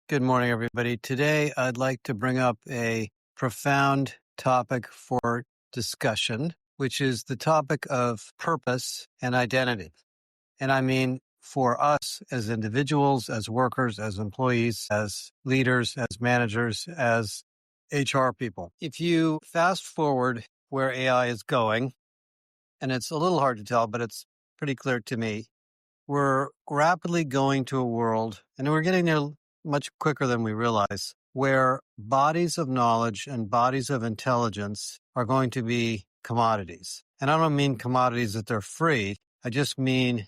Good morning, everybody. Today, I'd like to bring up a profound topic for discussion, which is the topic of purpose and identity. And I mean, for us as individuals, as workers, as employees, as leaders, as managers, as HR people. If you fast forward where AI is going, and it's a little hard to tell, but it's pretty clear to me, we're rapidly going to a world, and we're getting there much quicker than we realize, where bodies of knowledge and bodies of intelligence are going to be commodities. And I don't mean commodities that they're free. I just mean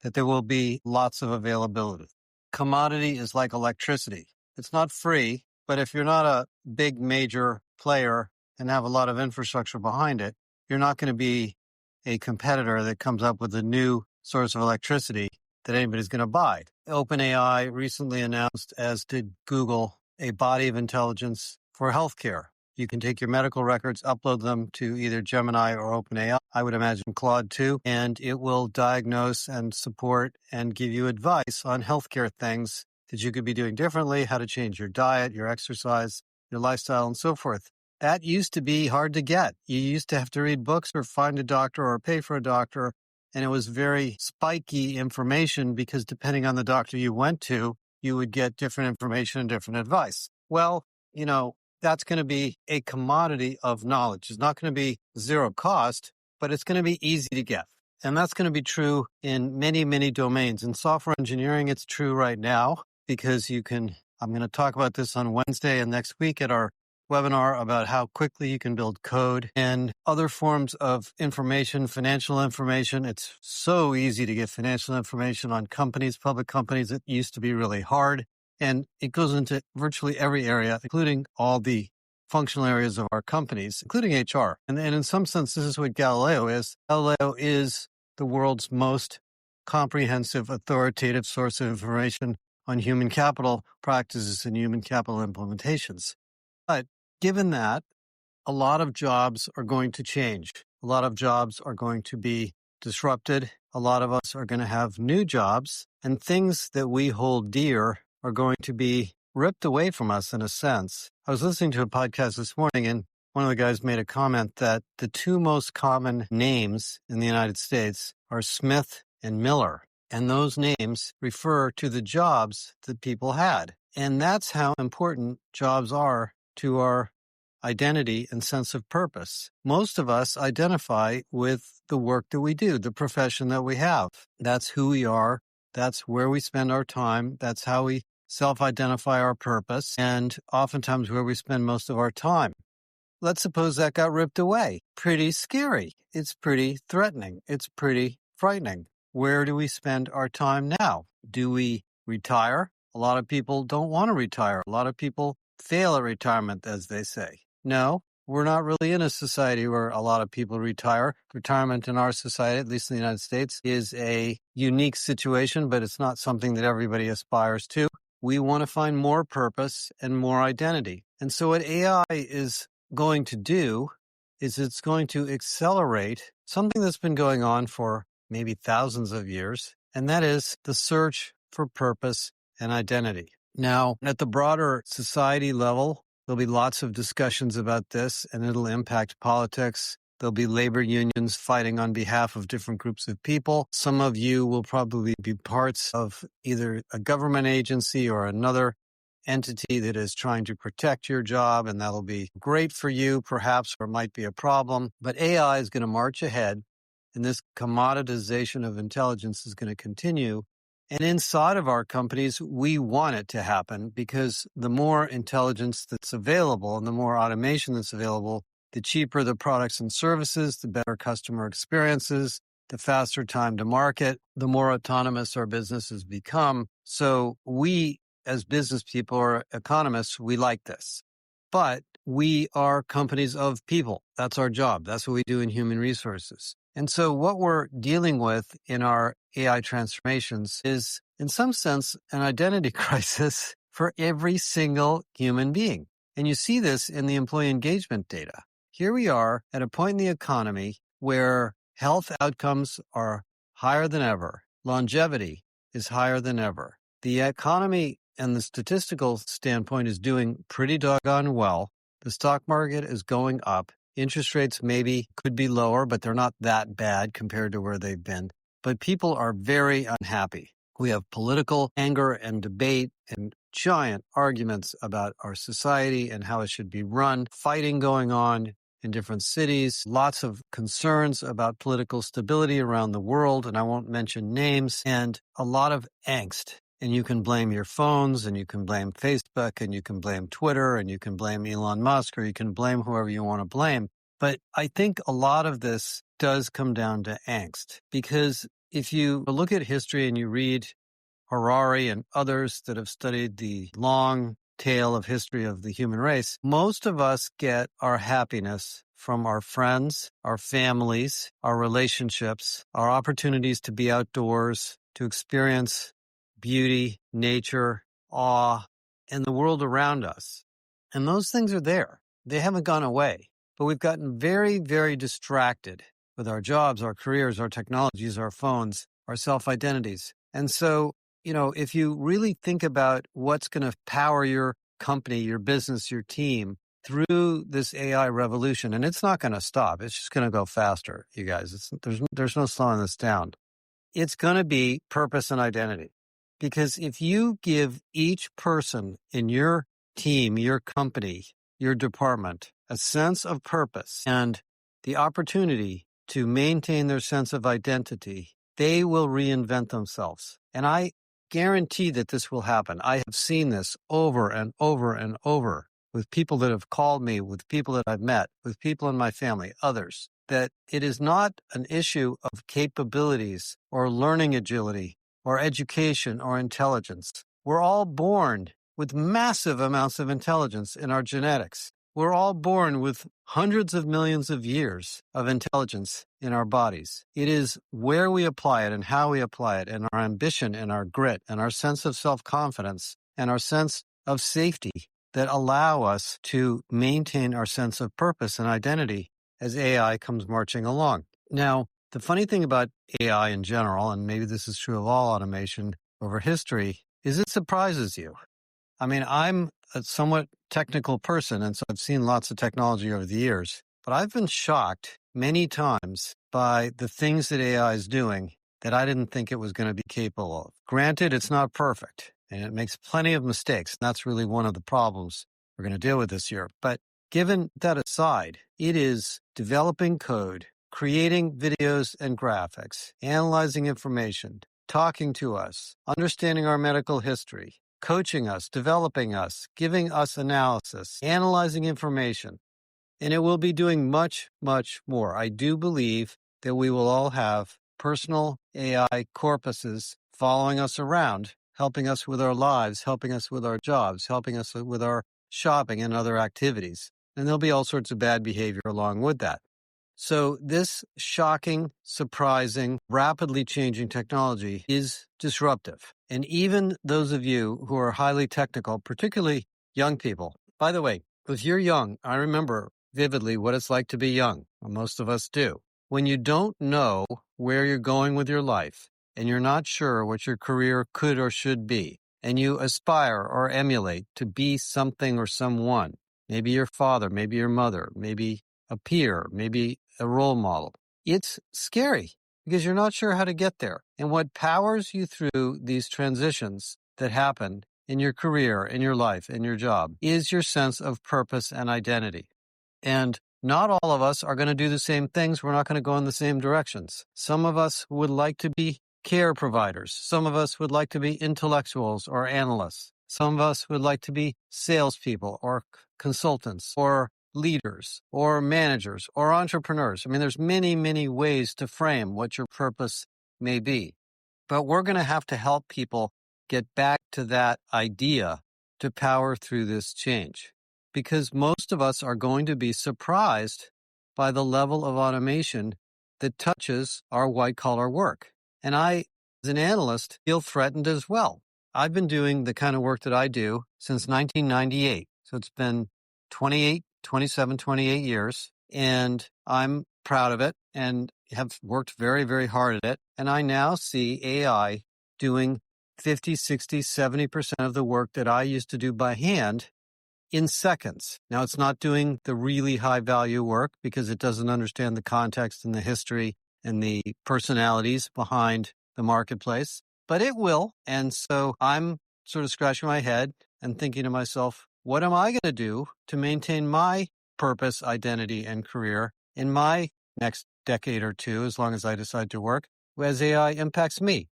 that there will be lots of availability. Commodity is like electricity. It's not free, but if you're not a big major player and have a lot of infrastructure behind it, you're not going to be a competitor that comes up with a new source of electricity that anybody's going to buy. OpenAI recently announced, as did Google, a body of intelligence for healthcare. You can take your medical records, upload them to either Gemini or OpenAI. I would imagine Claude too, and it will diagnose and support and give you advice on healthcare things that you could be doing differently, how to change your diet, your exercise, your lifestyle, and so forth. That used to be hard to get. You used to have to read books or find a doctor or pay for a doctor. And it was very spiky information because depending on the doctor you went to, you would get different information and different advice. Well, that's going to be a commodity of knowledge. It's not going to be zero cost, but it's going to be easy to get. And that's going to be true in many, many domains. In software engineering, it's true right now because I'm going to talk about this on Wednesday and next week at our webinar about how quickly you can build code and other forms of information, financial information. It's so easy to get financial information on companies, public companies. It used to be really hard. And it goes into virtually every area, including all the functional areas of our companies, including HR. And in some sense, this is what Galileo is. Galileo is the world's most comprehensive, authoritative source of information on human capital practices and human capital implementations. But given that, a lot of jobs are going to change. A lot of jobs are going to be disrupted. A lot of us are going to have new jobs, and things that we hold dear are going to be ripped away from us in a sense. I was listening to a podcast this morning, and one of the guys made a comment that the two most common names in the United States are Smith and Miller. And those names refer to the jobs that people had. And that's how important jobs are to our identity and sense of purpose. Most of us identify with the work that we do, the profession that we have. That's who we are. That's where we spend our time. That's how we self-identify our purpose, and oftentimes where we spend most of our time. Let's suppose that got ripped away. Pretty scary. It's pretty threatening. It's pretty frightening. Where do we spend our time now? Do we retire? A lot of people don't want to retire. A lot of people fail at retirement, as they say. No, we're not really in a society where a lot of people retire. Retirement in our society, at least in the United States, is a unique situation, but it's not something that everybody aspires to. We want to find more purpose and more identity. And so what AI is going to do is it's going to accelerate something that's been going on for maybe thousands of years, and that is the search for purpose and identity. Now, at the broader society level, there'll be lots of discussions about this, and it'll impact politics. There'll be labor unions fighting on behalf of different groups of people. Some of you will probably be parts of either a government agency or another entity that is trying to protect your job, and that'll be great for you, perhaps, or it might be a problem. But AI is going to march ahead, and this commoditization of intelligence is going to continue. And inside of our companies, we want it to happen because the more intelligence that's available and the more automation that's available, the cheaper the products and services, the better customer experiences, the faster time to market, the more autonomous our businesses become. So we, as business people or economists, we like this. But we are companies of people. That's our job. That's what we do in human resources. And so what we're dealing with in our AI transformations is, in some sense, an identity crisis for every single human being. And you see this in the employee engagement data. Here we are at a point in the economy where health outcomes are higher than ever. Longevity is higher than ever. The economy and the statistical standpoint is doing pretty doggone well. The stock market is going up. Interest rates maybe could be lower, but they're not that bad compared to where they've been. But people are very unhappy. We have political anger and debate and giant arguments about our society and how it should be run, fighting going on in different cities, lots of concerns about political stability around the world, and I won't mention names, and a lot of angst. And you can blame your phones, and you can blame Facebook, and you can blame Twitter, and you can blame Elon Musk, or you can blame whoever you want to blame. But I think a lot of this does come down to angst, because if you look at history and you read Harari and others that have studied the long tail of history of the human race, most of us get our happiness from our friends, our families, our relationships, our opportunities to be outdoors, to experience beauty, nature, awe, and the world around us. And those things are there. They haven't gone away. But we've gotten very, very distracted with our jobs, our careers, our technologies, our phones, our self-identities. And so, if you really think about what's going to power your company, your business, your team through this AI revolution, and it's not going to stop. It's just going to go faster, you guys. There's no slowing this down. It's going to be purpose and identity. Because if you give each person in your team, your company, your department, a sense of purpose and the opportunity to maintain their sense of identity, they will reinvent themselves. And I guarantee that this will happen. I have seen this over and over and over with people that have called me, with people that I've met, with people in my family, others, that it is not an issue of capabilities or learning agility or education or intelligence. We're all born with massive amounts of intelligence in our genetics. We're all born with hundreds of millions of years of intelligence in our bodies. It is where we apply it and how we apply it, and our ambition and our grit and our sense of self-confidence and our sense of safety that allow us to maintain our sense of purpose and identity as AI comes marching along. Now, the funny thing about AI in general, and maybe this is true of all automation over history, is it surprises you. I mean, I'm a somewhat technical person, and so I've seen lots of technology over the years, but I've been shocked many times by the things that AI is doing that I didn't think it was going to be capable of. Granted, it's not perfect, and it makes plenty of mistakes. And that's really one of the problems we're going to deal with this year. But given that aside, it is developing code, creating videos and graphics, analyzing information, talking to us, understanding our medical history, coaching us, developing us, giving us analysis, analyzing information. And it will be doing much, much more. I do believe that we will all have personal AI corpuses following us around, helping us with our lives, helping us with our jobs, helping us with our shopping and other activities. And there'll be all sorts of bad behavior along with that. So this shocking, surprising, rapidly changing technology is disruptive. And even those of you who are highly technical, particularly young people, by the way, if you're young, I remember vividly what it's like to be young. Most of us do. When you don't know where you're going with your life and you're not sure what your career could or should be, and you aspire or emulate to be something or someone, maybe your father, maybe your mother, maybe a peer, maybe a role model. It's scary because you're not sure how to get there. And what powers you through these transitions that happen in your career, in your life, in your job, is your sense of purpose and identity. And not all of us are going to do the same things. We're not going to go in the same directions. Some of us would like to be care providers. Some of us would like to be intellectuals or analysts. Some of us would like to be salespeople or consultants or leaders or managers or entrepreneurs. I mean, there's many, many ways to frame what your purpose may be. But we're going to have to help people get back to that idea to power through this change. Because most of us are going to be surprised by the level of automation that touches our white-collar work. And I, as an analyst, feel threatened as well. I've been doing the kind of work that I do since 1998. So it's been 28 years, and I'm proud of it and have worked very, very hard at it. And I now see AI doing 50, 60, 70% of the work that I used to do by hand in seconds. Now, it's not doing the really high value work because it doesn't understand the context and the history and the personalities behind the marketplace, but it will. And so I'm sort of scratching my head and thinking to myself, what am I going to do to maintain my purpose, identity, and career in my next decade or two, as long as I decide to work, as AI impacts me?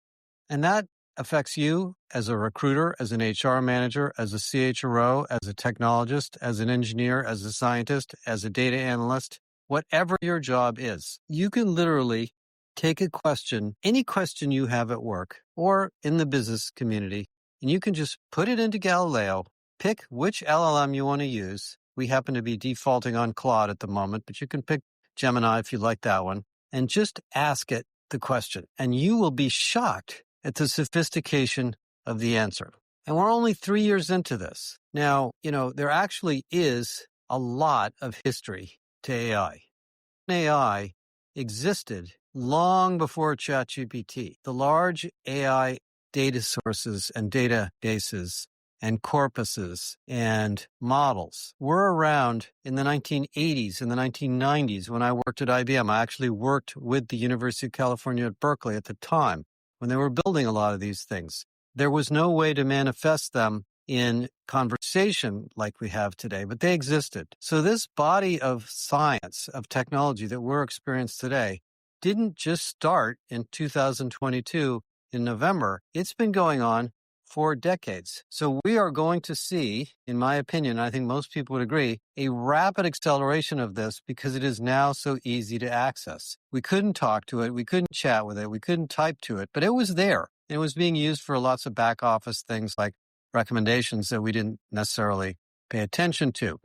And that affects you as a recruiter, as an HR manager, as a CHRO, as a technologist, as an engineer, as a scientist, as a data analyst, whatever your job is. You can literally take a question, any question you have at work or in the business community, and you can just put it into Galileo, pick which LLM you want to use. We happen to be defaulting on Claude at the moment, but you can pick Gemini if you like that one, and just ask it the question, and you will be shocked at the sophistication of the answer. And we're only 3 years into this. Now, there actually is a lot of history to AI. AI existed long before ChatGPT. The large AI data sources and databases and corpuses and models were around in the 1980s and the 1990s when I worked at IBM. I actually worked with the University of California at Berkeley at the time when they were building a lot of these things. There was no way to manifest them in conversation like we have today, but they existed. So this body of science, of technology that we're experiencing today didn't just start in 2022 in November. It's been going on for decades. So we are going to see, in my opinion, I think most people would agree, a rapid acceleration of this because it is now so easy to access. We couldn't talk to it. We couldn't chat with it. We couldn't type to it, but it was there. It was being used for lots of back office things like recommendations that we didn't necessarily pay attention to.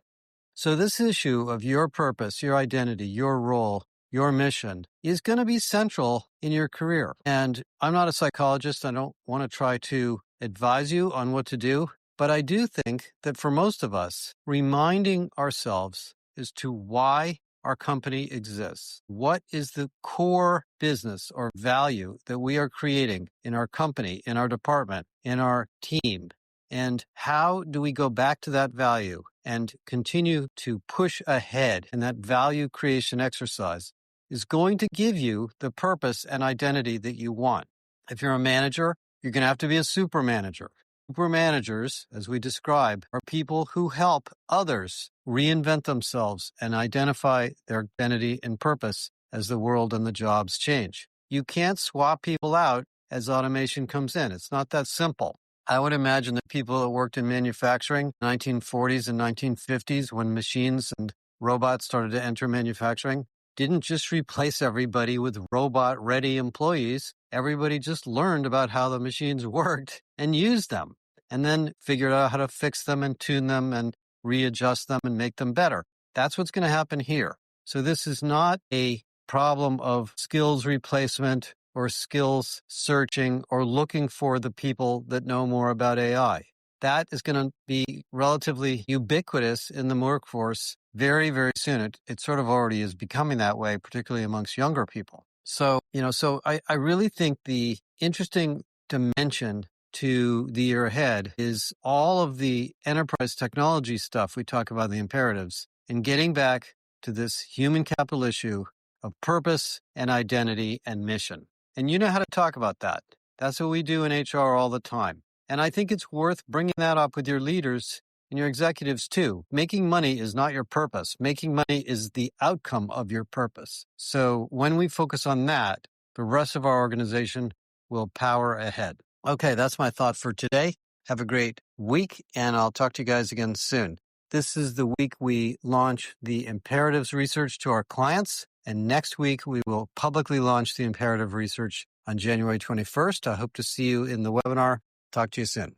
So this issue of your purpose, your identity, your role, your mission is going to be central in your career. And I'm not a psychologist. I don't want to try to advise you on what to do, but I do think that for most of us, reminding ourselves as to why our company exists. What is the core business or value that we are creating in our company, in our department, in our team? And how do we go back to that value and continue to push ahead in that value creation exercise is going to give you the purpose and identity that you want. If you're a manager, you're going to have to be a super manager. Super managers, as we describe, are people who help others reinvent themselves and identify their identity and purpose as the world and the jobs change. You can't swap people out as automation comes in. It's not that simple. I would imagine that people that worked in manufacturing in the 1940s and 1950s when machines and robots started to enter manufacturing didn't just replace everybody with robot-ready employees. Everybody just learned about how the machines worked and used them, and then figured out how to fix them and tune them and readjust them and make them better. That's what's going to happen here. So this is not a problem of skills replacement or skills searching or looking for the people that know more about AI. That is going to be relatively ubiquitous in the workforce very, very soon. It sort of already is becoming that way, particularly amongst younger people. So I really think the interesting dimension to the year ahead is all of the enterprise technology stuff we talk about in the imperatives and getting back to this human capital issue of purpose and identity and mission. And you know how to talk about that. That's what we do in HR all the time. And I think it's worth bringing that up with your leaders and your executives too. Making money is not your purpose. Making money is the outcome of your purpose. So when we focus on that, the rest of our organization will power ahead. Okay, that's my thought for today. Have a great week, and I'll talk to you guys again soon. This is the week we launch the imperatives research to our clients. And next week, we will publicly launch the imperative research on January 21st. I hope to see you in the webinar. Talk to you soon.